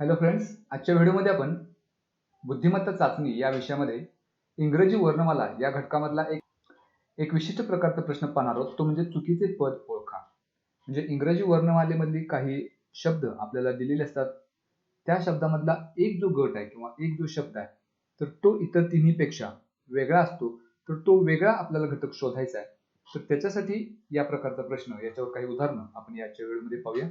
Hello friends, आजच्या व्हिडिओमध्ये आपण बुद्धिमत्ता चाचणी या विषयामध्ये इंग्रजी वर्णमाला या घटकामधला एक विशिष्ट प्रकारचा प्रश्न पाहणार आहोत. तो म्हणजे चुकीचे पद ओळखा. म्हणजे इंग्रजी वर्णमालेमधली काही शब्द आपल्याला दिलेले असतात. त्या शब्दामधला एक जो गट आहे किंवा एक जो शब्द आहे तर तो इतर तिन्हीपेक्षा वेगळा असतो. तर तो वेगळा आपल्याला घटक शोधायचा आहे. तर त्याच्यासाठी या प्रकारचा प्रश्न, याच्यावर काही उदाहरणं आपण याच्या व्हिडिओमध्ये पाहूया.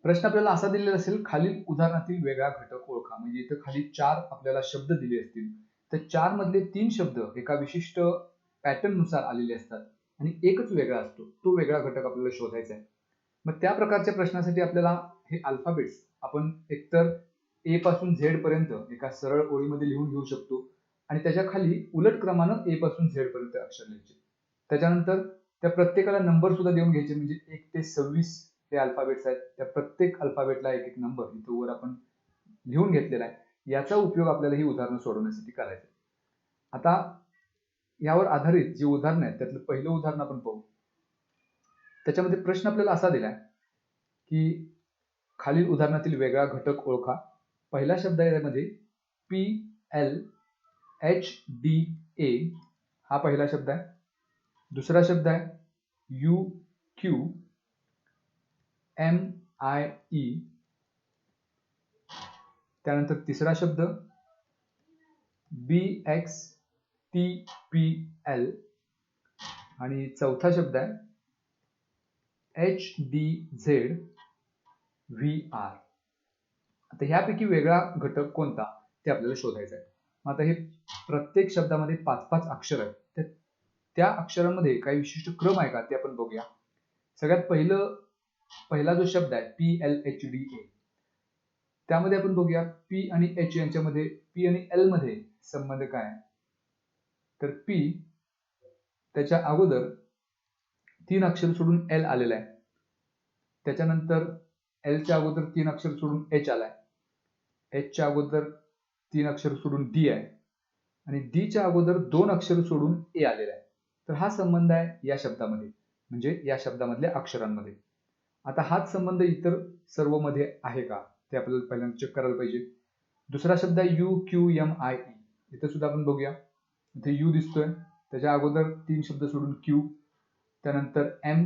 प्रश्न आपल्याला असा दिलेला असेल, खालील उदाहरणातील वेगळा घटक ओळखा. म्हणजे इथं खाली 4 आपल्याला शब्द दिले असतील. तर 4 मधले 3 शब्द एका विशिष्ट पॅटर्न नुसार आलेले असतात आणि एकच वेगळा असतो. तो वेगळा घटक आपल्याला शोधायचा आहे. मग त्या प्रकारच्या प्रश्नासाठी आपल्याला हे अल्फाबेट्स आपण एकतर ए पासून झेड पर्यंत एका सरळ ओळीमध्ये लिहून घेऊ शकतो आणि त्याच्या खाली उलट क्रमानं ए पासून झेड पर्यंत अक्षर लिहायचे. त्याच्यानंतर त्या प्रत्येकाला नंबर सुद्धा देऊन घ्यायचे. म्हणजे 1 ते 26 हे अल्फाबेट्स आहेत. त्या प्रत्येक अल्फाबेटला एक एक नंबर इथं वर आपण लिहून घेतलेला आहे. याचा उपयोग आपल्याला ही उदाहरणं सोडवण्यासाठी करायचं. आता यावर आधारित जी उदाहरणं आहेत त्यातलं पहिलं उदाहरण आपण पाहू. त्याच्यामध्ये प्रश्न आपल्याला असा दिलाय की खालील उदाहरणातील वेगळा घटक ओळखा. पहिला शब्द आहे यामध्ये PLHDA हा पहिला शब्द आहे. दुसरा शब्द आहे UQMIE. त्यानंतर तिसरा शब्द BXTPL आणि चौथा शब्द आहे HDZVR. आता ह्यापैकी वेगळा घटक कोणता ते आपल्याला शोधायचं आहे. आता हे प्रत्येक शब्दामध्ये 5-5 अक्षर आहेत. त्या अक्षरांमध्ये काही विशिष्ट क्रम आहे का ते आपण बघूया. सगळ्यात पहिला जो शब्द आहे PLHDA, त्यामध्ये आपण बघूया P आणि H यांच्यामध्ये, P आणि L मध्ये संबंध काय आहे. तर P त्याच्या अगोदर 3 अक्षर सोडून L आलेला आहे. त्याच्यानंतर L च्या अगोदर 3 अक्षर सोडून H आलाय. H च्या अगोदर 3 अक्षर सोडून D आहे आणि D च्या अगोदर 2 अक्षर सोडून A आलेला आहे. तर हा संबंध आहे या शब्दामध्ये, म्हणजे या शब्दामधल्या अक्षरांमध्ये. आता हाच संबंध इतर सर्व मध्ये आहे का ते आपल्याला पहिल्यांदा चेक करायला पाहिजे. दुसरा शब्द आहे UQMIE. इथं सुद्धा आपण बघूया. इथे U दिसतोय, त्याच्या अगोदर 3 शब्द सोडून Q, त्यानंतर M,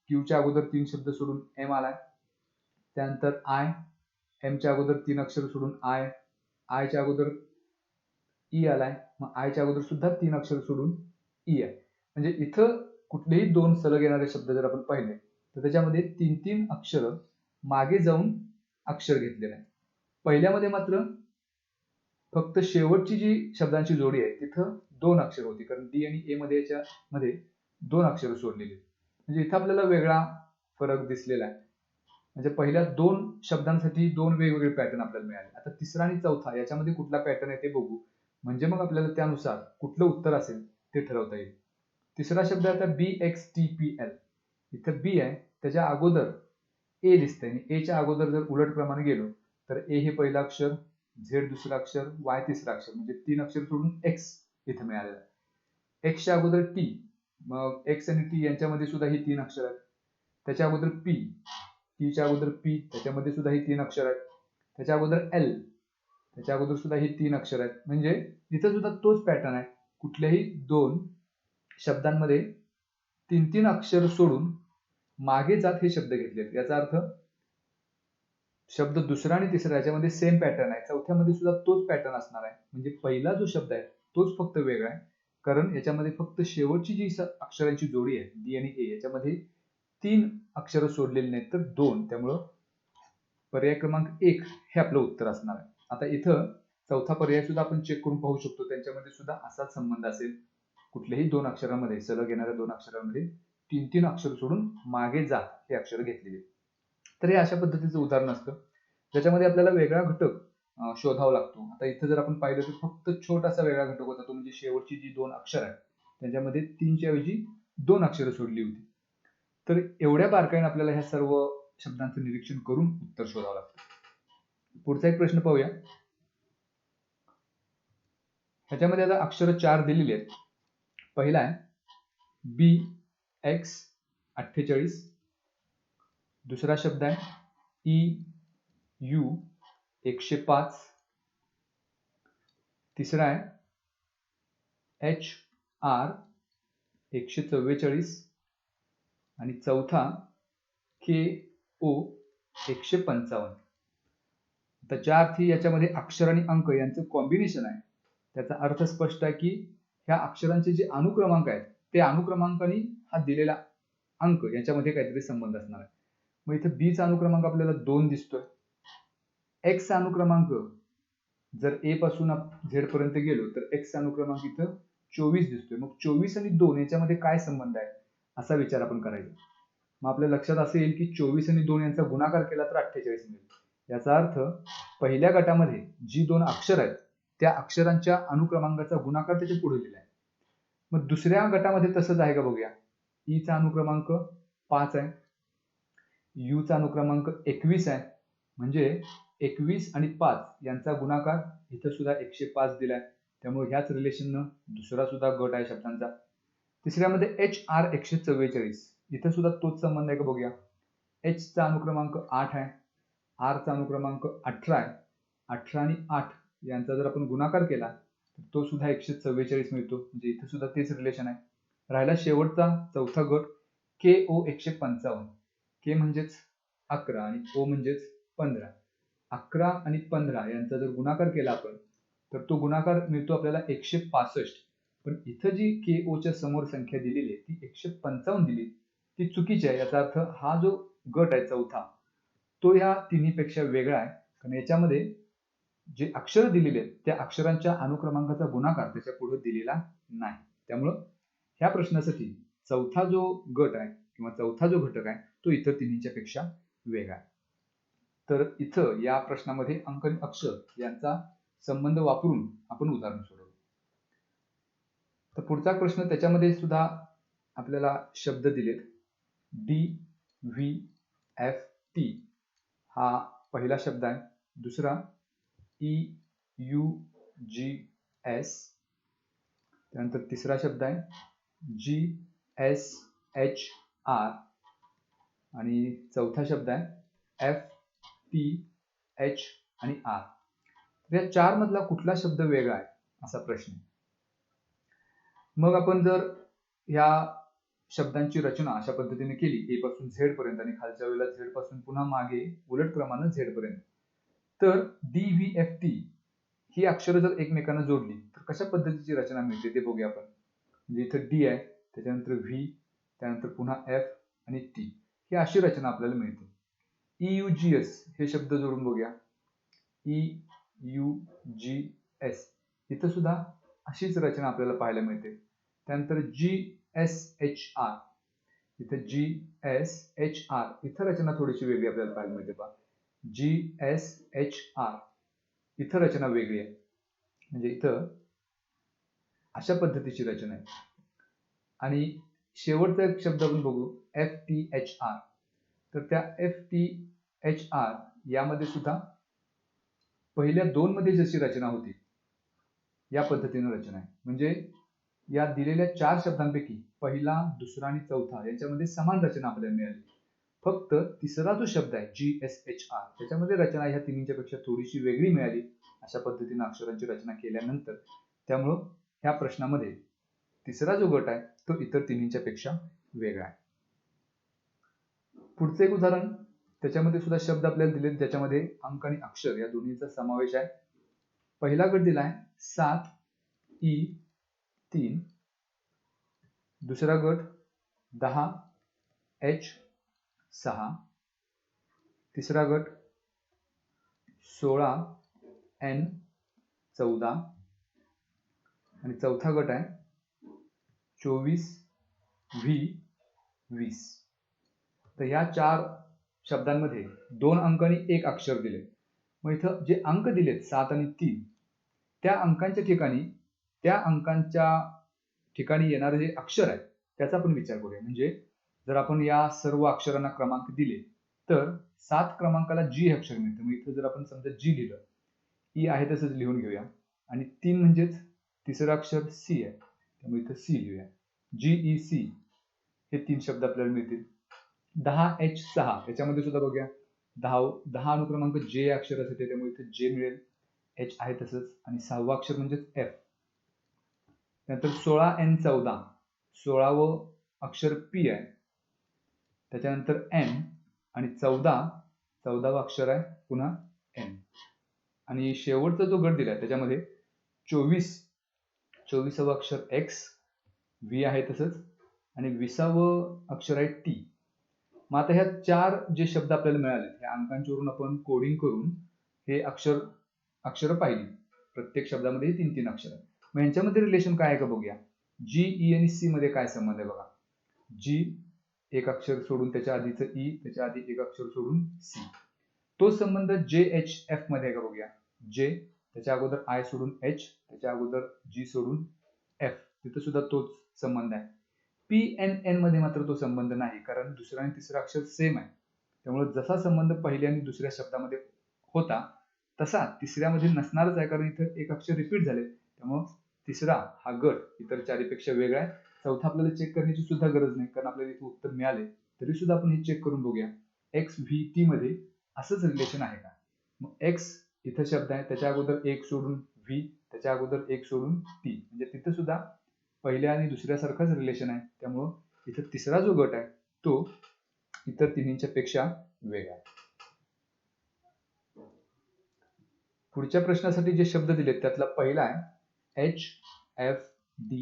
Q च्या अगोदर 3 शब्द सोडून M आलाय. त्यानंतर I, M च्या अगोदर 3 अक्षर सोडून I च्या अगोदर E आलाय. मग I च्या अगोदर सुद्धा 3 अक्षर सोडून E आहे. म्हणजे इथं कुठलेही 2 सलग येणारे शब्द जर आपण पाहिले तर त्याच्यामध्ये 3-3 अक्षर मागे जाऊन अक्षर घेतलेलं आहे. पहिल्यामध्ये मात्र फक्त शेवटची जी शब्दांची जोडी आहे तिथं 2 अक्षर होती, कारण D आणि A मध्ये याच्यामध्ये 2 अक्षर सोडलेली. म्हणजे इथं आपल्याला वेगळा फरक दिसलेला आहे. म्हणजे पहिल्या 2 शब्दांसाठी 2 वेगवेगळे पॅटर्न आपल्याला मिळाले. आता तिसरा आणि चौथा याच्यामध्ये कुठला पॅटर्न आहे ते बघू, म्हणजे मग आपल्याला त्यानुसार कुठलं उत्तर असेल ते ठरवता येईल. तिसरा शब्द आता BXTPL. इथं B आहे, त्याच्या अगोदर A दिसतंय आणि A च्या अगोदर जर उलट क्रमाने गेलो तर A हे पहिलं अक्षर, Z दुसरं अक्षर, Y तिसरं अक्षर, म्हणजे 3 अक्षर सोडून X इथं मिळालेलं आहे. X च्या अगोदर T, मग X आणि T यांच्यामध्ये सुद्धा ही 3 अक्षर आहेत. त्याच्या अगोदर P, T च्या अगोदर P, त्याच्यामध्ये सुद्धा ही 3 अक्षर आहेत. त्याच्या अगोदर L, त्याच्या अगोदर सुद्धा ही 3 अक्षर आहेत. म्हणजे इथं सुद्धा तोच पॅटर्न आहे. कुठल्याही 2 शब्दांमध्ये 3-3 अक्षर सोडून मागे जात हे शब्द घेतलेत. याचा अर्थ शब्द दुसरा आणि तिसरा याच्यामध्ये सेम पॅटर्न आहे. चौथ्यामध्ये सुद्धा तोच पॅटर्न असणार आहे. म्हणजे पहिला जो शब्द आहे तोच फक्त वेगळा आहे, कारण याच्यामध्ये फक्त शेवटची जी अक्षरांची जोडी आहे D आणि A याच्यामध्ये 3 अक्षर सोडलेली नाहीत तर 2. त्यामुळं पर्याय क्रमांक 1 हे आपलं उत्तर असणार आहे. आता इथं चौथा पर्याय सुद्धा आपण चेक करून पाहू शकतो. त्यांच्यामध्ये सुद्धा असाच संबंध असेल. कुठल्याही 2 अक्षरांमध्ये, सलग येणाऱ्या 2 अक्षरांमध्ये 3-3 अक्षर सोडून मागे जात हे अक्षर घेतलेले. तर हे अशा पद्धतीचं उदाहरण असतं ज्याच्यामध्ये आपल्याला वेगळा घटक शोधावा लागतो. आता इथं जर आपण पाहिलं तर फक्त छोटासा वेगळा घटक होता, तो म्हणजे शेवटची जी 2 अक्षर आहेत त्यांच्यामध्ये 3 च्या ऐवजी 2 अक्षर सोडली होती. तर एवढ्या बारकाईने आपल्याला ह्या सर्व शब्दांचं निरीक्षण करून उत्तर शोधावं लागतं. पुढचा एक प्रश्न पाहूया. ह्याच्यामध्ये आता अक्षर 4 दिलेली आहेत. पहिला आहे BX48. दुसरा शब्द आहे EU 105, तिसरा आहे HR 144 आणि चौथा KO 155. तर ज्या अर्थी याच्यामध्ये अक्षर आणि अंक यांचं कॉम्बिनेशन आहे त्याचा अर्थ स्पष्ट आहे की ह्या अक्षरांचे जे अनुक्रमांक आहेत ते अनुक्रमांकाने हा दिलेला अंक याच्यामध्ये काहीतरी संबंध असणार आहे. मग इथं B चा अनुक्रमांक आपल्याला 2 दिसतोय. X चा अनुक्रमांक जर A पासून Z पर्यंत गेलो तर X चा अनुक्रमांक इथं 24 दिसतोय. मग 24 आणि 2 याच्यामध्ये काय संबंध आहे असा विचार आपण करायचा. मग आपल्या लक्षात असे येईल की 24 आणि 2 यांचा गुणाकार केला तर 48 मिळेल. याचा अर्थ पहिल्या गटामध्ये जी 2 अक्षर आहेत त्या अक्षरांच्या अनुक्रमांकाचा गुणाकार त्याच्या पुढे दिला आहे. मग दुसऱ्या गटामध्ये तसंच आहे का बघूया. E चा अनुक्रमांक 5 आहे, U चा अनुक्रमांक 21 आहे, म्हणजे 21 आणि 5 यांचा गुणाकार इथं सुद्धा 105 दिलाय. त्यामुळे ह्याच रिलेशननं दुसरा सुद्धा गट आहे शब्दांचा. तिसऱ्यामध्ये HR 144, इथं सुद्धा तोच संबंध आहे का बघूया. H चा अनुक्रमांक 8 आहे, R चा अनुक्रमांक 18 आहे. 18 आणि 8 यांचा जर आपण गुणाकार केला तर तो सुद्धा 144 मिळतो. म्हणजे इथं सुद्धा तेच रिलेशन आहे. राहिला शेवटचा चौथा गट KO 155. K म्हणजेच 11 आणि O म्हणजेच 15. 11 आणि 15 यांचा जर गुणाकार केला आपण तर तो गुणाकार मिळतो आपल्याला 165. पण इथं जी KO च्या समोर संख्या दिलेली आहे ती 155 दिली, ती चुकीची आहे. याचा अर्थ हा जो गट आहे चौथा तो ह्या तिन्हीपेक्षा वेगळा आहे. कारण याच्यामध्ये जे अक्षर दिलेले आहेत त्या अक्षरांच्या अनुक्रमांकाचा गुणाकार त्याच्या पुढे दिलेला नाही. त्यामुळं ह्या प्रश्नासाठी चौथा जो गट आहे किंवा चौथा जो घटक आहे तो इतर तिन्हीच्या पेक्षा वेगळा आहे. तर इथं या प्रश्नामध्ये अंक आणि अक्षर यांचा संबंध वापरून आपण उदाहरण सोडवलं. तर पुढचा प्रश्न त्याच्यामध्ये सुद्धा आपल्याला शब्द दिलेत. DVFT हा पहिला शब्द आहे. दुसरा EUGS, त्यानंतर तिसरा शब्द आहे GSHR आणि चौथा शब्द आहे FTH आणि R. या चार मधला कुठला शब्द वेगळा आहे असा प्रश्न. मग आपण जर या शब्दांची रचना अशा पद्धतीने केली A पासून Z पर्यंत आणि खालच्या वेळेला Z पासून पुन्हा मागे उलट क्रमाने Z पर्यंत, तर DVFT ही अक्षरं जर एकमेकांना जोडली तर कशा पद्धतीची रचना मिळते ते बघूया आपण. म्हणजे इथं D आहे, त्याच्यानंतर V, त्यानंतर पुन्हा F आणि T, ही अशी रचना आपल्याला मिळते. EUGS हे शब्द जोडून बघूया. EUGS इथं सुद्धा अशीच रचना आपल्याला पाहायला मिळते. त्यानंतर GSHR, इथं GSHR इथं रचना थोडीशी वेगळी आपल्याला पाहायला मिळते पहा. GSHR इथं रचना वेगळी आहे. म्हणजे इथं अशा पद्धतीची रचना आहे. आणि शेवटचा एक शब्द आपण बघू FTHR. तर त्या FTHR यामध्ये सुद्धा पहिल्या दोन मध्ये जशी रचना होती या पद्धतीने रचना आहे. म्हणजे या दिलेल्या चार शब्दांपैकी पहिला, दुसरा आणि चौथा यांच्यामध्ये समान रचना आपल्याला मिळाली. फक्त तिसरा जो शब्द आहे GSHR त्याच्यामध्ये रचना ह्या तिन्हीच्या पेक्षा थोडीशी वेगळी मिळाली अशा पद्धतीने अक्षरांची रचना केल्यानंतर. त्यामुळं ह्या प्रश्नामध्ये तिसरा जो गट आहे तो इतर तिन्हीच्या पेक्षा वेगळा आहे. पुढचं एक उदाहरण त्याच्यामध्ये सुद्धा शब्द आपल्याला दिलेत ज्याच्यामध्ये अंक आणि अक्षर या दोन्हीचा समावेश आहे. पहिला गट दिलाय 7E3, दुसरा गट 10H6, तिसरा गट 16N14 आणि चौथा गट आहे 24V20. तर या चार शब्दांमध्ये 2 अंक आणि 1 अक्षर दिले. मग इथं जे अंक दिलेत 7 आणि 3 त्या अंकांच्या ठिकाणी येणारे जे अक्षर आहे त्याचा आपण विचार करूया. म्हणजे जर आपण या सर्व अक्षरांना क्रमांक दिले तर 7 क्रमांकाला G हे अक्षर मिळतं. मग इथं जर आपण समजा G लिहिलं, E आहे तसंच लिहून घेऊया आणि 3 म्हणजेच तिसरं अक्षर C आहे त्यामुळे इथं C लिहूया. GEC हे 3 शब्द आपल्याला मिळतील. 10H6 याच्यामध्ये सुद्धा बघूया दहा अनुक्रमांक जे अक्षर असते त्यामुळे इथे जे मिळेल, एच आहे तसंच, आणि 6वं अक्षर म्हणजेच एफ. नंतर 16N14, 16वं अक्षर पी आहे, त्याच्यानंतर एन, आणि 14वं अक्षर आहे पुन्हा एन, आणि शेवटचा जो गट दिलाय त्याच्यामध्ये 24वं अक्षर एक्स, व्ही आहे तसंच, आणि 20वं अक्षर आहे टी. मग आता ह्या 4 जे शब्द आपल्याला मिळाले ह्या अंकांच्यावरून आपण कोडिंग करून हे अक्षर पाहिली. प्रत्येक शब्दामध्ये 3-3 अक्षर आहेत. मग यांच्यामध्ये रिलेशन काय आहे का बघूया. जी, ई आणि सी मध्ये काय संबंध आहे बघा. जी एक अक्षर सोडून त्याच्या आधीचं ई, त्याच्या आधी एक अक्षर सोडून सी. तो संबंध जे एच एफ मध्ये आहे का बघूया. जे त्याच्या अगोदर आय सोडून एच, त्याच्या अगोदर जी सोडून एफ, तिथं सुद्धा तोच संबंध आहे. पी एन एन मध्ये मात्र तो संबंध नाही, कारण दुसरा आणि तिसरा अक्षर सेम आहे. त्यामुळे जसा संबंध पहिल्या आणि दुसऱ्या शब्दामध्ये होता तसा तिसऱ्यामध्ये नसणारच आहे, कारण इथं एक अक्षर रिपीट झाले. त्यामुळे तिसरा हा गट इतर चारीपेक्षा वेगळा आहे. चौथा आपल्याला चेक करण्याची सुद्धा गरज नाही, कारण आपल्याला इथे उत्तर मिळाले तरी सुद्धा आपण हे चेक करून बघूया. एक्स व्ही टी मध्ये असंच रिलेशन आहे का. मग एक्स इथं शब्द आहे, त्याच्या अगोदर एक सोडून व्ही, त्याच्या अगोदर एक सोडून टी, म्हणजे तिथं सुद्धा पहिल्या आणि दुसऱ्यासारखंच रिलेशन आहे. त्यामुळं इथं तिसरा जो गट आहे तो इतर तिन्हींच्या पेक्षा वेगळा आहे. पुढच्या प्रश्नासाठी जे शब्द दिलेत त्यातला पहिला आहे एच एफ डी,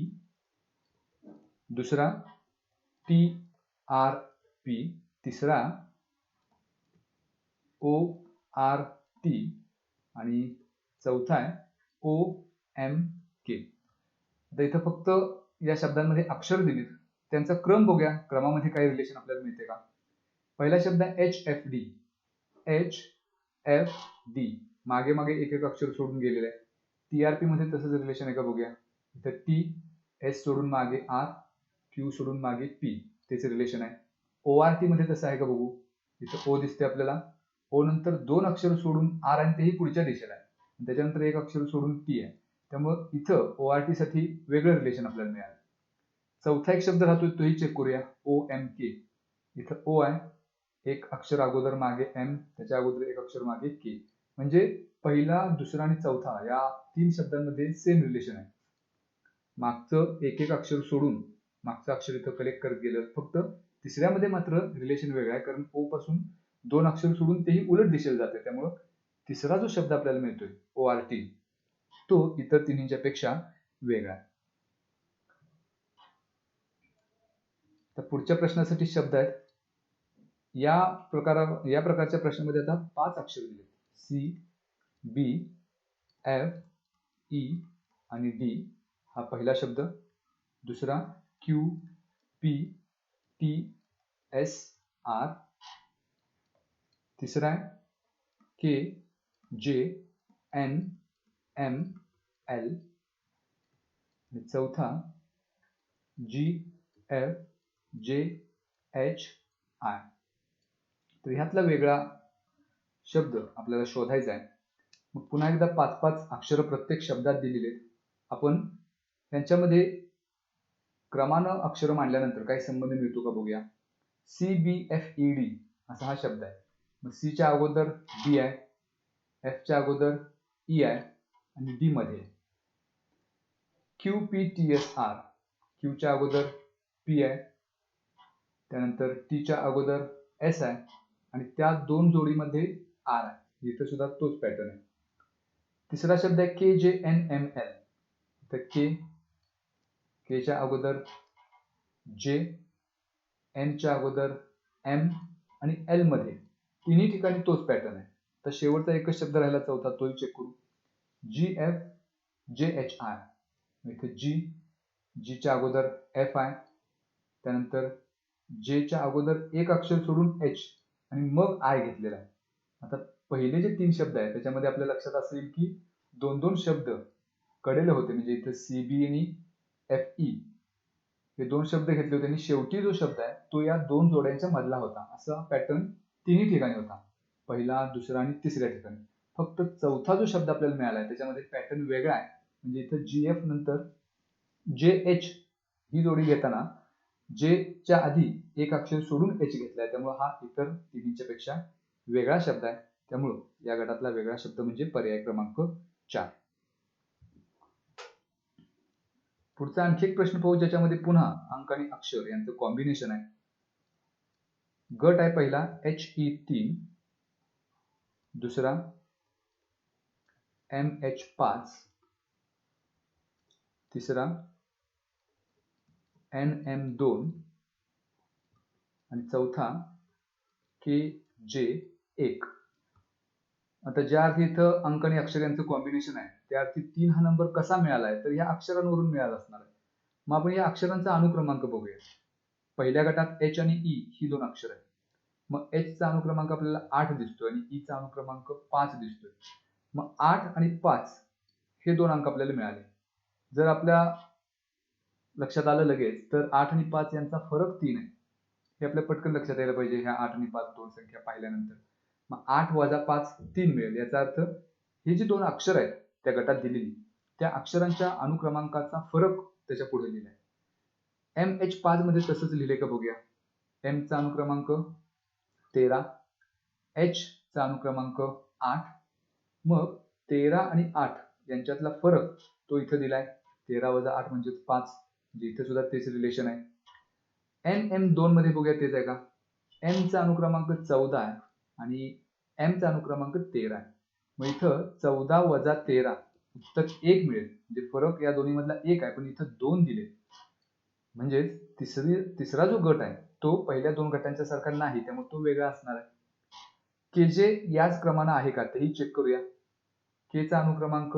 दुसरा टी आर पी, तिसरा ओ आर टी, आणि चौथा आहे ओ एम के. आता इथं फक्त या शब्दांमध्ये अक्षर दिलीत, त्यांचा क्रम बघूया. क्रमामध्ये काही रिलेशन आपल्याला मिळते का. पहिला शब्द आहे H F D. H F D मागे मागे एक एक अक्षर सोडून गेलेलं आहे. टीआरपी मध्ये तसंच रिलेशन आहे का बघूया. इथं टी, एस सोडून मागे आर, क्यू सोडून मागे पी, त्याचे रिलेशन आहे. ओ आर टी मध्ये तसं आहे का बघू. इथं ओ दिसते आपल्याला, ओ नंतर 2 अक्षर सोडून आर आणि तेही पुढच्या दिशेला आहे, त्याच्यानंतर एक अक्षर सोडून टी आहे. त्यामुळं इथं ओ आर टी साठी वेगळं रिलेशन आपल्याला मिळालं. चौथा एक शब्द राहतोय तोही चेक करूया. ओ एम के. इथं ओ आहे, एक अक्षर अगोदर मागे एम, त्याच्या अगोदर एक अक्षर मागे के, म्हणजे पहिला, दुसरा आणि चौथा या 3 शब्दांमध्ये सेम रिलेशन आहे. मागचं एक एक अक्षर सोडून मागचं अक्षर इथं कलेक्ट करत गेलं. फक्त तिसऱ्यामध्ये मात्र रिलेशन वेगळं आहे, कारण ओ पासून 2 अक्षर सोडून तेही उलट दिशेला जाते. त्यामुळं तिसरा जो शब्द आपल्याला मिळतोय ओ आर टी तो इतर तिन्हींच्या पेक्षा वेगळा आहे. तर पुढच्या प्रश्नासाठी शब्द आहेत. या प्रकारच्या प्रश्नामध्ये आता 5 अक्षर दिले. सी, बी, एफ, ई आणि डी हा पहिला शब्द. दुसरा Q, P, T, S, R. तिसरा आहे K, J, N, M, L. आणि चौथा G, F, J, H, I. तर ह्यातला वेगळा शब्द आपल्याला शोधायचा आहे. मग पुन्हा एकदा 5-5 अक्षर प्रत्येक शब्दात दिलेले आहेत. आपण त्यांच्यामध्ये क्रमानं अक्षर मांडल्यानंतर काही संबंध मिळतो का बघूया. C B F E D असा हा शब्द आहे. मग सी च्या अगोदर बी आहे, एफ च्या अगोदर ई आहे, आणि डी मध्ये Q P T S R. Q च्या अगोदर पी आहे, त्यानंतर टी च्या अगोदर एस आहे, आणि त्या 2 जोडीमध्ये आर आहे. इथं सुद्धा तोच पॅटर्न आहे. तिसरा शब्द आहे K J N M L. तर के च्या अगोदर जे, एन च्या अगोदर एम, आणि एल मध्ये तिन्ही ठिकाणी तोच पॅटर्न आहे. तर शेवटचा एकच शब्द राहिला चौथा, तोही चेक करू. जी एफ जे एच आय. इथे जी च्या अगोदर एफ आहे, त्यानंतर जे च्या अगोदर एक अक्षर सोडून एच आणि मग आय घेतलेला आहे. आता पहिले जे 3 शब्द आहेत त्याच्यामध्ये आपल्या लक्षात असेल की 2-2 शब्द कडेला होते, म्हणजे इथे सी बी आणि एफ ई हे 2 शब्द घेतले होते, आणि शेवटी जो शब्द आहे तो या 2 जोड्यांच्या मधला होता. असा पॅटर्न तिन्ही ठिकाणी होता, पहिला, दुसरा आणि तिसऱ्या ठिकाणी. फक्त चौथा जो शब्द आपल्याला मिळाला आहे त्याच्यामध्ये पॅटर्न वेगळा आहे. म्हणजे इथं जी एफ नंतर जे एच ही जोडी घेताना जे च्या आधी एक अक्षर सोडून एच घेतलाय, त्यामुळे हा इतर तिन्हीच्या पेक्षा वेगळा शब्द आहे, त्यामुळं या गटातला वेगळा शब्द म्हणजे पर्याय क्रमांक 4. पुढचा आणखी एक प्रश्न पाहू ज्याच्यामध्ये पुन्हा अंक आणि अक्षर यांचं कॉम्बिनेशन आहे. गट आहे पहिला HE3, दुसरा MH5, तिसरा NM2 आणि चौथा KJ1. आता ज्या अर्थी इथं अंक आणि अक्षर यांचं कॉम्बिनेशन आहे त्या अर्थी 3 हा नंबर कसा मिळाला आहे तर या अक्षरांवरून मिळाला असणार आहे. मग आपण या अक्षरांचा अनुक्रमांक बघूया. पहिल्या गटात H आणि E ही 2 अक्षर आहेत. मग H चा अनुक्रमांक आपल्याला 8 दिसतोय आणि E चा अनुक्रमांक 5 दिसतोय. मग 8 आणि 5 हे 2 अंक आपल्याला मिळाले. जर आपल्या लक्षात आलं लगेच तर 8 आणि 5 यांचा फरक 3 आहे. हे आपल्या पटकन लक्षात यायला पाहिजे ह्या 8 आणि 5 दोन संख्या पाहिल्यानंतर. मग 8 वजा 5 3 मिळेल. याचा अर्थ ही जी 2 अक्षर आहेत त्या गटात दिलेली त्या अक्षरांच्या अनुक्रमांकाचा फरक त्याच्या पुढे लिहिलाय. MH5 मध्ये तसंच लिहिले का बघूया. M चा अनुक्रमांक 13, H चा अनुक्रमांक 8. मग 13 आणि 8 यांच्यातला फरक तो इथं दिलाय. 13 वजा 8 म्हणजे 5, म्हणजे इथे सुद्धा तेच रिलेशन आहे. NM2 मध्ये बघूया तेच आहे का. M चा अनुक्रमांक 14 आहे आणि M चा अनुक्रमांक 13 आहे. मग इथं 14 वजा 13 उत्तर 1 मिळेल. म्हणजे फरक या दोन्ही मधला 1 आहे पण इथं 2 दिले. म्हणजे तिसरा जो गट आहे तो पहिल्या 2 गटांच्या सारखा नाही, त्यामुळे तो वेगळा असणार आहे. KJ याच क्रमाने आहे का तेही चेक करूया. K चा अनुक्रमांक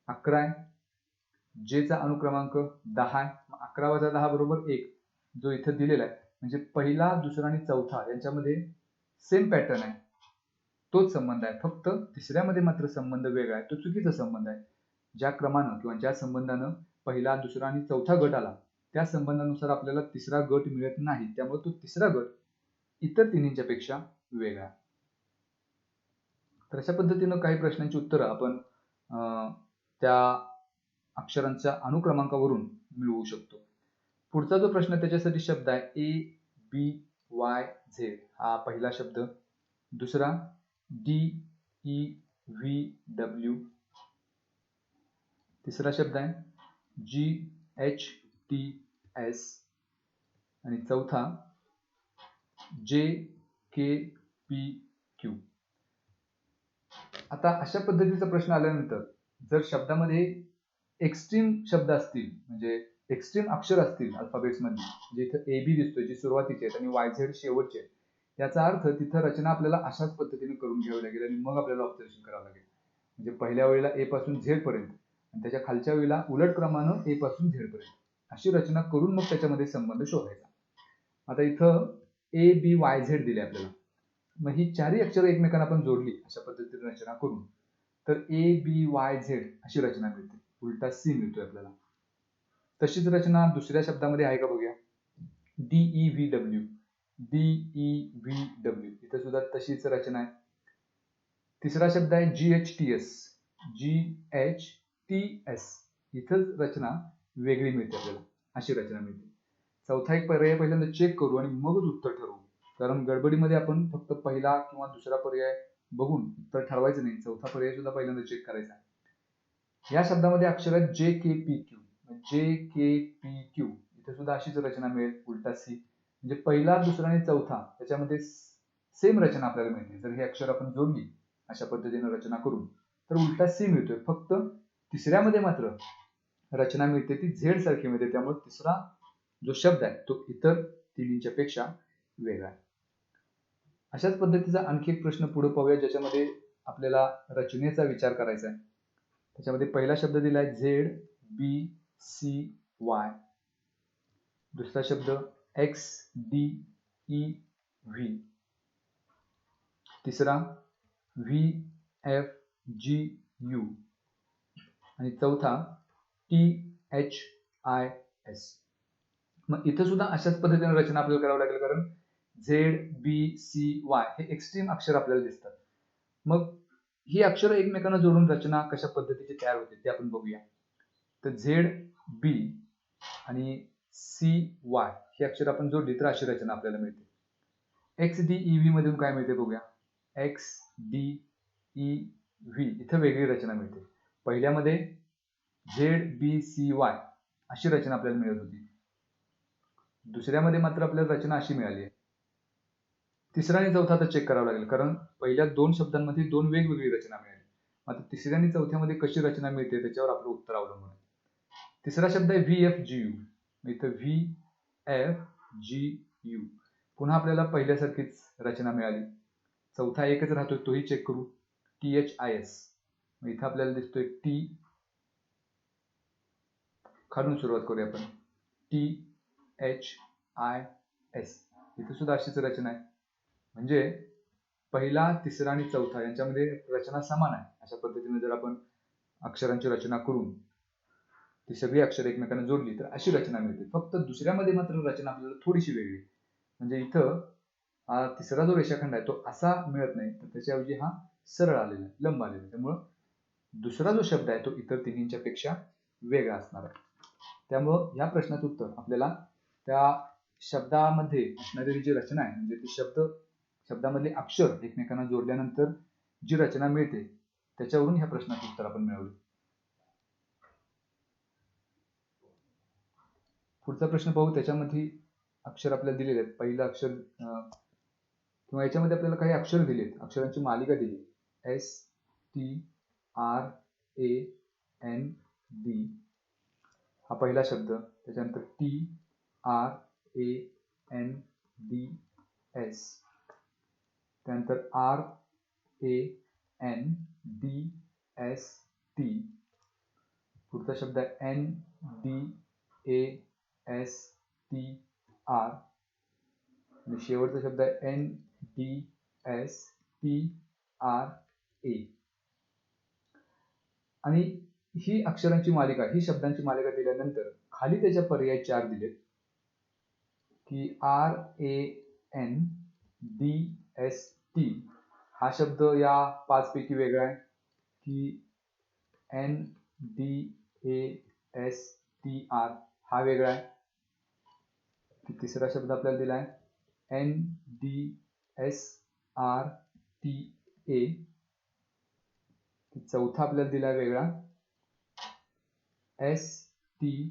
11 आहे, J चा अनुक्रमांक 10 आहे. 11 वजा 10 बरोबर 1 जो इथं दिलेला आहे. म्हणजे पहिला, दुसरा आणि चौथा यांच्यामध्ये सेम पॅटर्न आहे, तोच संबंध आहे. फक्त तिसऱ्यामध्ये मात्र संबंध वेगळा आहे, तो चुकीचा संबंध आहे. ज्या क्रमानं किंवा ज्या संबंधानं पहिला, दुसरा आणि चौथा गट आला त्या संबंधानुसार आपल्याला तिसरा गट मिळत नाही, त्यामुळे तो तिसरा गट इतर तिन्हींच्या पेक्षा वेगळा. तर अशा पद्धतीनं काही प्रश्नांची उत्तरं आपण त्या अक्षरांच्या अनुक्रमांकावरून मिळवू शकतो. पुढचा जो प्रश्न त्याच्यासाठी शब्द आहे ABYZ हा पहिला शब्द, दुसरा DEVW, तिसरा शब्द आहे GHTS आणि चौथा JKPQ. आता अशा पद्धतीचा प्रश्न आल्यानंतर जर शब्दामध्ये एक्स्ट्रीम शब्द असतील म्हणजे एक्स्ट्रीम अक्षर असतील अल्फाबेट्स मध्ये, जे इथं AB दिसतोय जी सुरुवातीचे आहेत आणि YZ शेवटचे आहेत, याचा अर्थ तिथं रचना आपल्याला अशाच पद्धतीने करून घ्यावी लागेल आणि मग आपल्याला ऑब्झर्वेशन करावं लागेल. म्हणजे पहिल्या वेळेला A पासून Z पर्यंत आणि त्याच्या खालच्या वेळेला उलट क्रमानं A पासून Z पर्यंत अशी रचना करून मग त्याच्यामध्ये संबंध शोधायचा. आता इथं ABYZ दिले आपल्याला. मग ही चारही अक्षरं एकमेकांना आपण जोडली अशा पद्धतीने रचना करून तर ABYZ अशी रचना मिळते. उलटा C मिळतोय आपल्याला. तशीच रचना दुसऱ्या शब्दामध्ये आहे का बघूया. DEVW इथं सुद्धा तशीच रचना आहे. तिसरा शब्द आहे GHTS इथंच रचना वेगळी मिळते आपल्याला, अशी रचना मिळते. चौथा एक पर्याय पहिल्यांदा चेक करू आणि मगच उत्तर ठरवू, कारण गडबडीमध्ये आपण फक्त पहिला किंवा दुसरा पर्याय बघून उत्तर ठरवायचं नाही, चौथा पर्याय सुद्धा पहिल्यांदा चेक करायचा. या शब्दामध्ये अक्षर आहे JKPQ इथे सुद्धा अशीच रचना मिळेल, उलटा C. म्हणजे पहिला, दुसरा आणि चौथा त्याच्यामध्ये सेम रचना आपल्याला मिळते. जर हे अक्षर आपण जोडली अशा पद्धतीने रचना करून तर उलटा C मिळतोय. फक्त तिसऱ्यामध्ये मात्र रचना मिळते ती Z सारखी मिळते, त्यामुळे तिसरा जो शब्द आहे तो इतर तिन्हींच्या पेक्षा वेगळा आहे. अशाच पद्धतीचा आणखी एक प्रश्न पुढे पाहूया ज्याच्यामध्ये आपल्याला रचनेचा विचार करायचा आहे. त्याच्यामध्ये पहिला शब्द दिलाय ZBCY, दुसरा शब्द XDEV, तिसरा VFGU आणि चौथा THIS. मग इथं सुद्धा अशाच पद्धतीने रचना आपल्याला करावी लागेल, कारण ZBCY हे एक्स्ट्रीम अक्षर आपल्याला दिसतात. मग ही अक्षरं एकमेकांना जोडून रचना कशा पद्धतीची तयार होते ते आपण बघूया. तर ZB आणि CY ही अक्षर आपण जोडली तर अशी रचना आपल्याला मिळते. XDEV मधून काय मिळते बघूया. XDEV इथं वेगळी रचना मिळते. पहिल्यामध्ये ZBCY अशी रचना आपल्याला मिळत होती. दुसऱ्यामध्ये मात्र आपल्याला रचना अशी मिळाली आहे. तिसरा आणि चौथा आता चेक करावं लागेल, कारण पहिल्या 2 शब्दांमध्ये 2 वेगवेगळी रचना मिळाली. आता तिसऱ्या आणि चौथ्यामध्ये कशी रचना मिळते त्याच्यावर आपलं उत्तर अवलंबून आहे. तिसरा शब्द आहे VFGU. इथं VFGU पुन्हा आपल्याला पहिल्यासारखीच रचना मिळाली. चौथा एकच राहतोय, तोही चेक करू. THIS. इथं आपल्याला दिसतोय T. खालून सुरुवात करूया आपण. THIS. इथं सुद्धा अशीच रचना आहे. म्हणजे पहिला, तिसरा आणि चौथा यांच्यामध्ये रचना समान आहे. अशा पद्धतीने जर आपण अक्षरांची रचना करून ती सगळी अक्षरे एकमेकांना जोडली तर अशी रचना मिळते. फक्त दुसऱ्यामध्ये मात्र रचना आपल्याला थोडीशी वेगळी. म्हणजे इथं हा तिसरा जो रेषाखंड आहे तो असा मिळत नाही, तर त्याच्याऐवजी हा सरळ आलेला आहे, लंब आलेला आहे. त्यामुळं दुसरा जो शब्द आहे तो इतर तिन्हींच्या पेक्षा वेगळा असणार आहे. त्यामुळं या प्रश्नाचं उत्तर आपल्याला त्या शब्दामध्ये असणारी जी रचना आहे, म्हणजे ती शब्दामधले अक्षर एकमेकांना जोडल्यानंतर जी रचना मिळते त्याच्यावरून ह्या प्रश्नाचं उत्तर आपण मिळवलं. पुढचा प्रश्न पाहू. त्याच्यामध्ये अक्षर आपल्याला दिलेले आहेत. पहिलं अक्षर किंवा याच्यामध्ये आपल्याला काही अक्षर दिलेत, अक्षरांची मालिका दिली. STRAND हा पहिला शब्द. त्याच्यानंतर TRANDS, त्यानंतर RANDST, पुढचा शब्द आहे NDASTR आणि शेवटचा शब्द आहे NDSTRA. आणि ही अक्षरांची मालिका, ही शब्दांची मालिका दिल्यानंतर खाली त्याच्या पर्याय 4 दिलेत की RANDST हा शब्द या 5 पैकी वेगळा आहे, की NDASTR हा वेगळा आहे, की तिसरा शब्द आपल्याला दिला आहे NDSRTA, चौथा आपल्याला दिला वेगळा STRAND.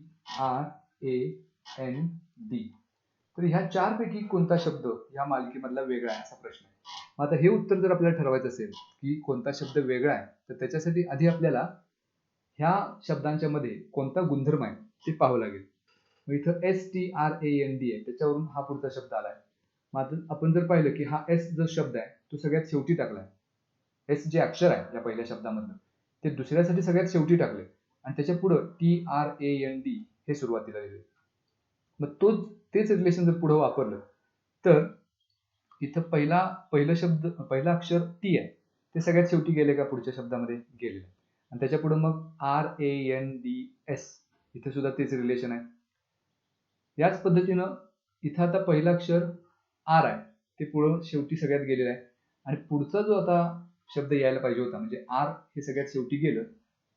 तर ह्या 4 पैकी कोणता शब्द ह्या मालिकेमधला वेगळा आहे असा प्रश्न आहे. मग आता हे उत्तर जर आपल्याला ठरवायचं असेल की कोणता शब्द वेगळा आहे, तर त्याच्यासाठी आधी आपल्याला ह्या शब्दांच्या मध्ये कोणता गुणधर्म आहे ते पाहावं लागेल. मग इथं STRAND आहे, त्याच्यावरून हा पुढचा शब्द आलाय. मग आपण जर पाहिलं की हा S जो शब्द आहे तो सगळ्यात शेवटी टाकलाय. S जे अक्षर आहे या पहिल्या शब्दामधलं ते दुसऱ्यासाठी सगळ्यात शेवटी टाकले आणि त्याच्या पुढं TRAND हे सुरुवातीला दिले. मग तेच रिलेशन जर पुढे वापरलं तर इथं पहिला अक्षर T आहे ते सगळ्यात शेवटी गेले का पुढच्या शब्दामध्ये गेलेलं, आणि त्याच्या पुढे मग RANDS इथे सुद्धा तेच रिलेशन आहे. याच पद्धतीनं इथं आता पहिलं अक्षर R आहे ते पुढे शेवटी सगळ्यात गेलेलं आहे, आणि पुढचा जो आता शब्द यायला पाहिजे होता म्हणजे R हे सगळ्यात शेवटी गेलं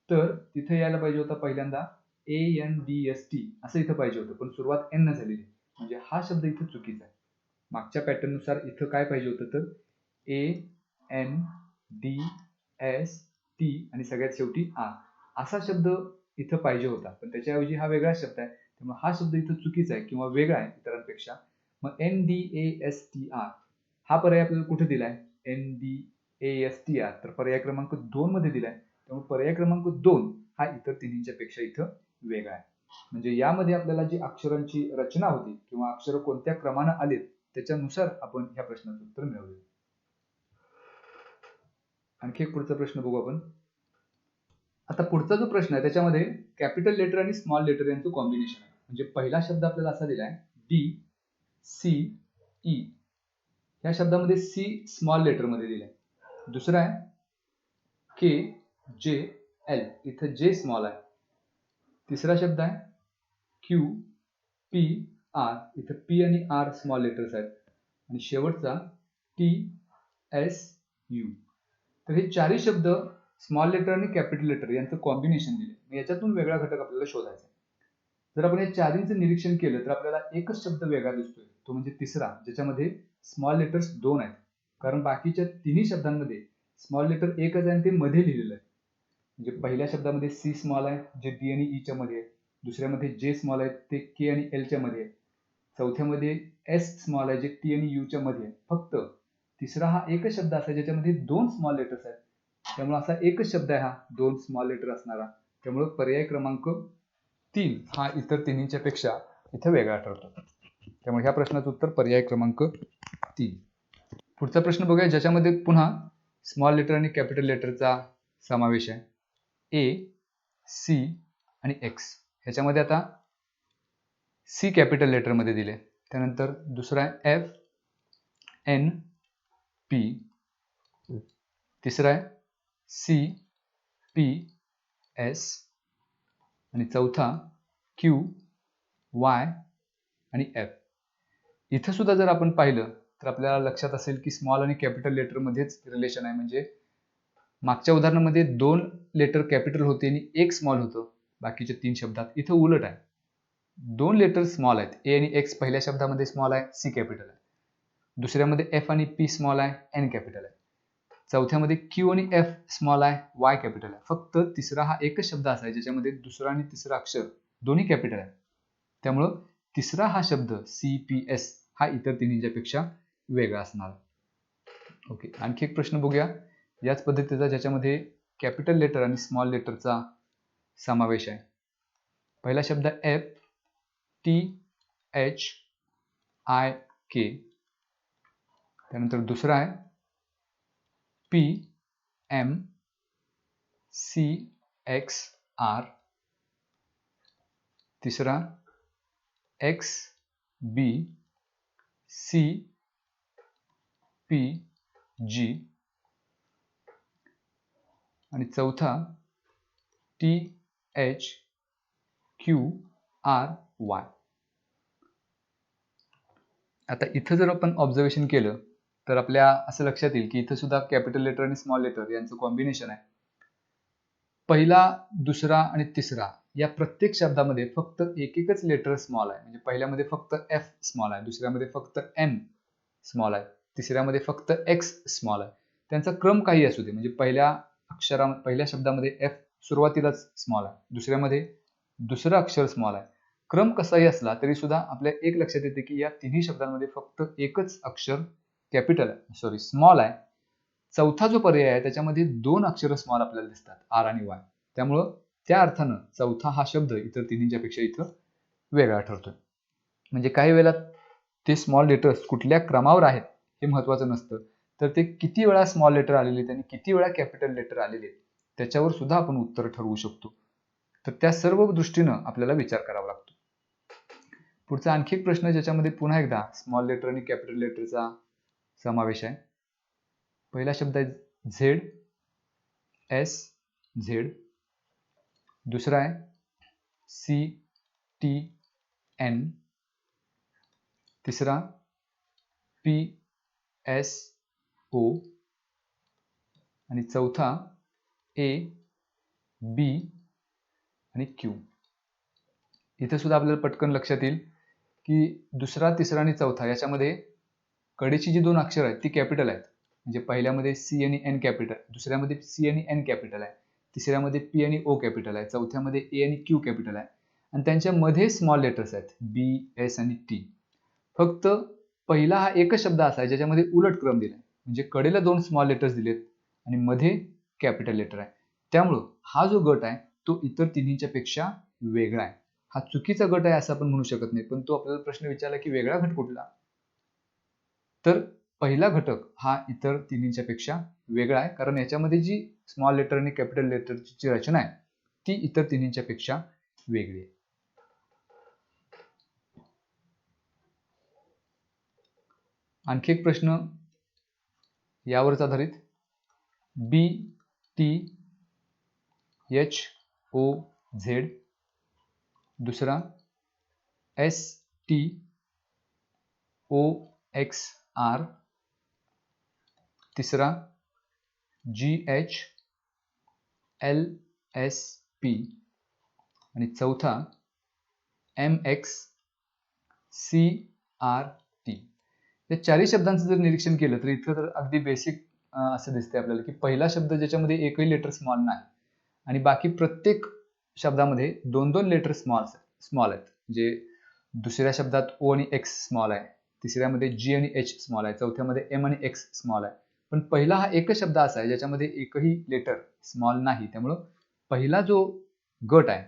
तर तिथे यायला पाहिजे होता पहिल्यांदा ANDST असं इथं पाहिजे होतं, पण सुरुवात N न झालेली, म्हणजे हा शब्द इथं चुकीचा आहे. मागच्या पॅटर्न नुसार इथं काय पाहिजे होतं तर ANDST आणि सगळ्यात शेवटी R असा शब्द इथं पाहिजे होता, पण त्याच्याऐवजी हा वेगळा शब्द आहे. त्यामुळे हा शब्द इथं चुकीचा आहे किंवा वेगळा आहे इतरांपेक्षा. मग NDASTR हा पर्याय आपल्याला कुठे दिलाय? NDASTR तर पर्याय क्रमांक 2 मध्ये दिलाय. त्यामुळे पर्याय क्रमांक 2 हा इतर तिन्हींच्या पेक्षा इथं वेगळा आहे. म्हणजे यामध्ये आपल्याला जी अक्षरांची रचना होती किंवा अक्षर कोणत्या क्रमाने आलेत त्याच्यानुसार आपण ह्या प्रश्नाचं उत्तर मिळवलं. आणखी एक पुढचा प्रश्न बघू आपण. आता पुढचा जो प्रश्न आहे त्याच्यामध्ये कॅपिटल लेटर आणि स्मॉल लेटर यांचं कॉम्बिनेशन आहे. म्हणजे पहिला शब्द आपल्याला असा दिलाय DCE, या शब्दामध्ये C स्मॉल लेटर मध्ये दिलाय. दुसरा आहे KJL, इथं J स्मॉल आहे. तिसरा शब्द आहे QPR, इथं P आणि R स्मॉल लेटर्स आहेत. आणि शेवटचा TSU. तर हे चारही शब्द स्मॉल लेटर आणि कॅपिटल लेटर यांचं कॉम्बिनेशन दिले. याच्यातून वेगळा घटक आपल्याला शोधायचा. जर आपण या चारींचं निरीक्षण केलं तर आपल्याला एकच शब्द वेगळा दिसतोय, तो म्हणजे तिसरा, ज्याच्यामध्ये स्मॉल लेटर्स 2 आहेत, कारण बाकीच्या तिन्ही शब्दांमध्ये स्मॉल लेटर एकच आहे आणि ते मध्ये लिहिलेलं आहे. म्हणजे पहिल्या शब्दामध्ये सी स्मॉल आहे जे डी आणि ई च्या मध्ये आहे, दुसऱ्यामध्ये जे स्मॉल आहे ते के आणि एल च्या मध्ये आहे, चौथ्यामध्ये एस स्मॉल आहे जे टी आणि यू च्या मध्ये आहे. फक्त तिसरा हा एकच शब्द असा ज्याच्यामध्ये 2 स्मॉल लेटर्स आहेत, त्यामुळे असा एकच शब्द आहे हा 2 स्मॉल लेटर असणारा. त्यामुळे पर्याय क्रमांक 3 हा इतर तिन्हीच्या पेक्षा इथे वेगळा ठरतो. त्यामुळे ह्या प्रश्नाचं उत्तर पर्याय क्रमांक 3. पुढचा प्रश्न बघूया ज्याच्यामध्ये पुन्हा स्मॉल लेटर आणि कॅपिटल लेटरचा समावेश आहे. ए, सी आणि एक्स. ह्याच्यामध्ये आता सी कॅपिटल लेटर मध्ये दिले, त्यानंतर दुसरा आहे एफ, एन, पी, तिसरा आहे सी, पी, एस आणि चौथा क्यू, वाय आणि एफ. इथं सुद्धा जर आपण पाहिलं तर आपल्याला लक्षात असेल की स्मॉल आणि कॅपिटल लेटर मध्येच रिलेशन आहे. म्हणजे मागच्या उदाहरणामध्ये 2 लेटर कॅपिटल होते आणि 1 स्मॉल होतं बाकीच्या 3 शब्दात. इथं उलट आहे, 2 लेटर स्मॉल आहेत. ए आणि एक्स पहिल्या शब्दामध्ये स्मॉल आहे, सी कॅपिटल आहे. दुसऱ्यामध्ये एफ आणि पी स्मॉल आहे, एन कॅपिटल आहे. चौथ्यामध्ये क्यू आणि एफ स्मॉल आहे, वाय कॅपिटल आहे. फक्त तिसरा हा एकच शब्द असा आहे ज्याच्यामध्ये दुसरा आणि तिसरा अक्षर दोन्ही कॅपिटल आहे. त्यामुळं तिसरा हा शब्द सी, पी, एस हा इतर तिन्हीच्या पेक्षा वेगळा असणार. ओके, आणखी एक प्रश्न बघूया याच पद्धतीचा ज्याच्यामध्ये कॅपिटल लेटर आणि स्मॉल लेटरचा समावेश आहे. पहिला शब्द F, T, H, I, K. त्यानंतर दुसरा आहे P, M, C, X, R. तिसरा X, B, C, P, G आणि चौथा T, H, Q, R, Y. आता इथं जर आपण ऑब्झर्वेशन केलं तर आपल्या असं लक्षात येईल की इथं सुद्धा कॅपिटल लेटर आणि स्मॉल लेटर यांचं कॉम्बिनेशन आहे. पहिला, दुसरा आणि तिसरा या प्रत्येक शब्दामध्ये फक्त एकच लेटर स्मॉल आहे. म्हणजे पहिल्यामध्ये फक्त एफ स्मॉल आहे, दुसऱ्यामध्ये फक्त एम स्मॉल आहे, तिसऱ्यामध्ये फक्त एक्स स्मॉल आहे. त्यांचा क्रम काही असू दे, म्हणजे पहिल्या शब्दामध्ये एफ सुरुवातीलाच स्मॉल आहे, दुसऱ्यामध्ये दुसरं अक्षर स्मॉल आहे. क्रम कसाही असला तरी सुद्धा आपल्या एक लक्षात येते की या तिन्ही शब्दांमध्ये फक्त एकच अक्षर स्मॉल आहे. चौथा जो पर्याय आहे त्याच्यामध्ये 2 अक्षर स्मॉल आपल्याला दिसतात, आर आणि वाय. त्यामुळं त्या अर्थानं चौथा हा शब्द इतर तिन्हीच्या पेक्षा इथं वेगळा ठरतोय. म्हणजे काही वेळेला ते स्मॉल लेटर्स कुठल्या क्रमावर आहेत हे महत्वाचं नसतं, तर ते किती वेळा स्मॉल लेटर आलेले आहेत आणि किती वेळा कॅपिटल लेटर आलेले आहेत त्याच्यावर सुद्धा आपण उत्तर ठरवू शकतो. तर त्या सर्व दृष्टीनं आपल्याला विचार करावा लागतो. पुढचा आणखी एक प्रश्न ज्याच्यामध्ये पुन्हा एकदा स्मॉल लेटर आणि कॅपिटल लेटरचा समावेश आहे. पहिला शब्द आहे झेड, एस, झेड. दुसरा आहे सी, टी, एन. तिसरा पी, एस, ओ आणि चौथा ए, बी आणि क्यू. इथे सुद्धा आपल्याला पटकन लक्षात येईल की दुसरा, तिसरा आणि चौथा याच्यामध्ये कडेची जी 2 अक्षर आहेत ती कॅपिटल आहेत. म्हणजे पहिल्यामध्ये सी आणि एन कॅपिटल, दुसऱ्यामध्ये सी आणि एन कॅपिटल आहे, तिसऱ्यामध्ये पी आणि ओ कॅपिटल आहे, चौथ्यामध्ये ए आणि क्यू कॅपिटल आहे आणि त्यांच्यामध्ये स्मॉल लेटर्स आहेत बी, एस आणि टी. फक्त पहिला हा एकच शब्द असा आहे ज्याच्यामध्ये उलट क्रम दिलाय. म्हणजे कडेला 2 स्मॉल लेटर्स दिलेत आणि मध्ये कॅपिटल लेटर आहे. त्यामुळं हा जो गट आहे तो इतर तिन्हीच्या पेक्षा वेगळा आहे. हा चुकीचा गट आहे असं आपण म्हणू शकत नाही, पण तो आपल्याला प्रश्न विचारला की वेगळा गट कुठला, तर पहिला घटक हा इतर तिन्हीच्या पेक्षा वेगळा आहे, कारण याच्यामध्ये जी स्मॉल लेटर आणि कॅपिटल लेटरची रचना आहे ती इतर तिन्हीच्या पेक्षा वेगळी आहे. आणखी एक प्रश्न यावरच आधारित. B, T, H, O, Z. दुसरा S, T, O, X, R. तिसरा G, H, L, S, P आणि चौथा M, X, C, R, T. या चारही शब्दांचं जर निरीक्षण केलं तर इथं तर अगदी बेसिक असं दिसतंय आपल्याला की पहिला शब्द ज्याच्यामध्ये एकही लेटर स्मॉल नाही आणि बाकी प्रत्येक शब्दामध्ये 2-2 लेटर स्मॉल आहेत. जे दुसऱ्या शब्दात ओ आणि एक्स स्मॉल आहे, तिसऱ्यामध्ये जी आणि एच स्मॉल आहे, चौथ्यामध्ये एम आणि एक्स स्मॉल आहे. पण पहिला हा एकच शब्द असा आहे ज्याच्यामध्ये एकही लेटर स्मॉल नाही. त्यामुळं पहिला जो गट आहे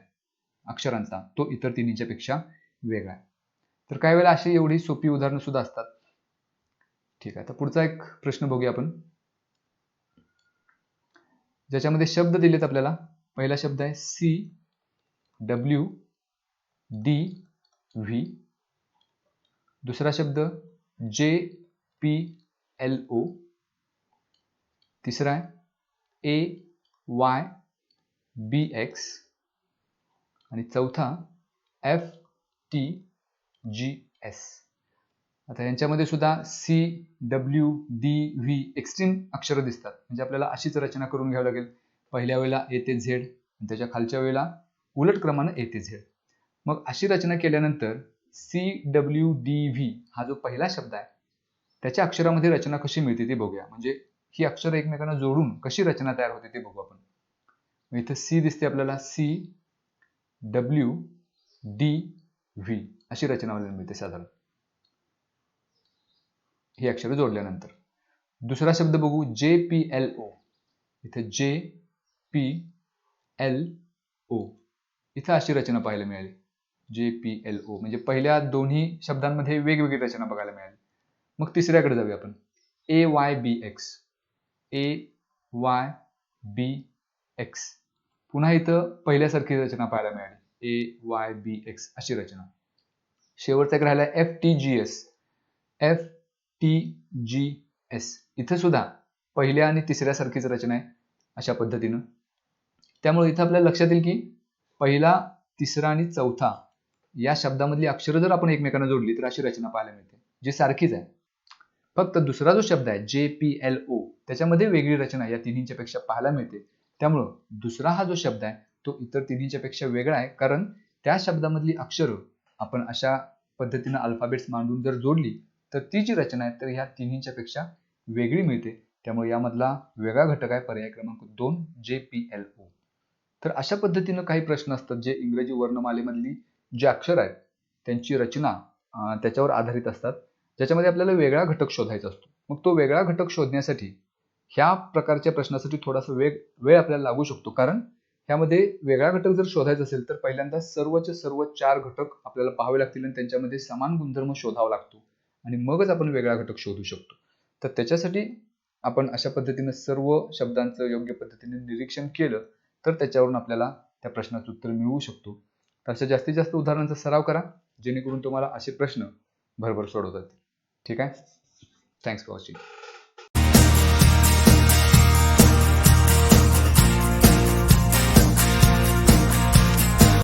अक्षरांचा तो इतर तिन्हीच्या पेक्षा वेगळा आहे. तर काही वेळेला अशी एवढी सोपी उदाहरणं सुद्धा असतात. ठीक आहे, तर पुढचा एक प्रश्न बघूया आपण, ज्याच्यामध्ये शब्द दिलेत आपल्याला. पहिला शब्द आहे CWDV, दुसरा शब्द JPLO, तिसरा आहे AYBX आणि चौथा FTGS. आता यांच्यामध्ये सुद्धा CWDV एक्स्ट्रीम अक्षरं दिसतात, म्हणजे आपल्याला अशीच रचना करून घ्यावी लागेल. पहिल्या वेळेला A ते Z आणि त्याच्या खालच्या वेळेला उलट क्रमानं A ते Z. मग अशी रचना केल्यानंतर CWDV हा जो पहिला शब्द आहे त्याच्या अक्षरामध्ये रचना कशी मिळते ते बघूया. म्हणजे ही अक्षरं एकमेकांना जोडून कशी रचना तयार होते ते बघू आपण. इथं C दिसते आपल्याला, CWDV अशी रचना मिळते साधारण ही अक्षरं जोडल्यानंतर. दुसरा शब्द बघू JPLO. इथे JPLO इथं अशी रचना पाहायला मिळाली. JPLO म्हणजे पहिल्या दोन्ही शब्दांमध्ये वेगवेगळी रचना बघायला मिळाली. मग तिसऱ्याकडे जाऊया आपण, AYBX. AYBX पुन्हा इथं पहिल्यासारखी रचना पाहायला मिळाली, AYBX अशी रचना. शेवटचा एक राहिला FTGS. FTGS इथं सुद्धा पहिल्या आणि तिसऱ्यासारखीच रचना आहे अशा पद्धतीनं. त्यामुळे इथं आपल्याला लक्षात येईल की पहिला, तिसरा आणि चौथा या शब्दामधली अक्षरं जर आपण एकमेकांना जोडली तर अशी रचना पाहायला मिळते, जी सारखीच आहे. फक्त दुसरा जो शब्द आहे JPLO त्याच्यामध्ये वेगळी रचना या तिन्हींच्या पेक्षा पाहायला मिळते. त्यामुळं दुसरा हा जो शब्द आहे तो इतर तिन्हींच्या पेक्षा वेगळा आहे, कारण त्या शब्दामधली अक्षरं आपण अशा पद्धतीनं अल्फाबेट्स मांडून जर जोडली तर ती जी रचना आहे तर ह्या तिन्हींच्या पेक्षा वेगळी मिळते. त्यामुळे यामधला वेगळा घटक आहे पर्याय क्रमांक 2 JPLO. तर अशा पद्धतीनं काही प्रश्न असतात जे इंग्रजी वर्णमालेमधली जी अक्षर आहेत त्यांची रचना त्याच्यावर आधारित असतात, ज्याच्यामध्ये आपल्याला वेगळा घटक शोधायचा असतो. मग तो वेगळा घटक शोधण्यासाठी ह्या प्रकारच्या प्रश्नासाठी थोडासा वेळ आपल्याला लागू शकतो, कारण ह्यामध्ये वेगळा घटक जर शोधायचा असेल तर पहिल्यांदा सर्वचे सर्व 4 घटक आपल्याला पाहावे लागतील आणि त्यांच्यामध्ये समान गुणधर्म शोधावा लागतो आणि मगच आपण वेगळा घटक शोधू शकतो. तर त्याच्यासाठी आपण अशा पद्धतीने सर्व शब्दांचं योग्य पद्धतीने निरीक्षण केलं तर त्याच्यावरून आपल्याला त्या प्रश्नाचं उत्तर मिळवू शकतो. तर अशा जास्तीत जास्त उदाहरणांचा सराव करा, जेणेकरून तुम्हाला असे प्रश्न भरभर सोडवता येतील. ठीक आहे. Thanks for watching.